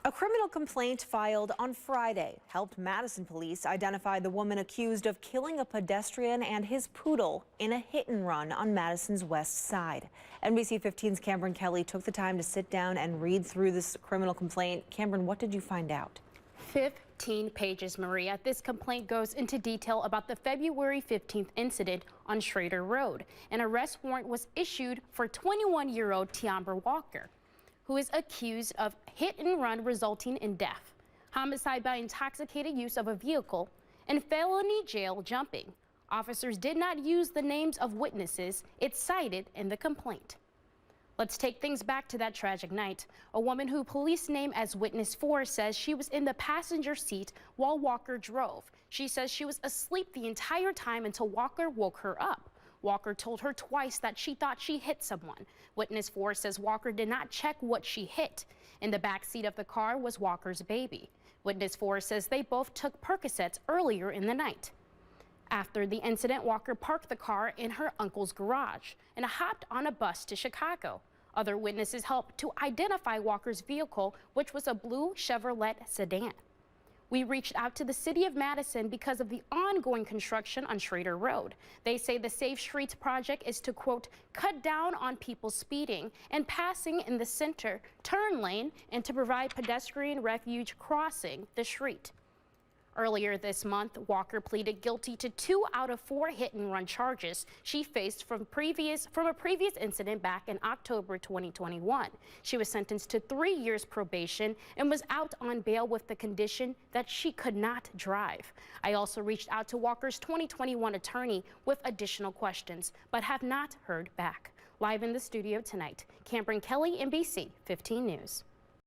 A criminal complaint filed on Friday helped Madison police identify the woman accused of killing a pedestrian and his poodle in a hit and run on Madison's west side. NBC 15's Cameron Kelly took the time to sit down and read through this criminal complaint. Cameron, what did you find out? 15 pages, Maria. This complaint goes into detail about the February 15th incident on Schrader Road. An arrest warrant was issued for 21-year-old Tiambra Walker, who is accused of hit and run resulting in death, homicide by intoxicated use of a vehicle, and felony jail jumping. Officers did not use the names of witnesses it cited in the complaint. Let's take things back to that tragic night. A woman who police name as witness 4 says she was in the passenger seat while Walker drove. She says she was asleep the entire time until Walker woke her up. Walker told her twice that she thought she hit someone. Witness 4 says Walker did not check what she hit. In the back seat of the car was Walker's baby. Witness 4 says they both took Percocets earlier in the night. After the incident, Walker parked the car in her uncle's garage and hopped on a bus to Chicago. Other witnesses helped to identify Walker's vehicle, which was a blue Chevrolet sedan. We reached out to the city of Madison because of the ongoing construction on Schrader Road. They say the Safe Streets project is to, quote, cut down on people speeding and passing in the center turn lane and to provide pedestrian refuge crossing the street. Earlier this month, Walker pleaded guilty to 2 out of 4 hit-and-run charges she faced from a previous incident back in October 2021. She was sentenced to 3 years probation and was out on bail with the condition that she could not drive. I also reached out to Walker's 2021 attorney with additional questions, but have not heard back. Live in the studio tonight, Cameron Kelly, NBC 15 News.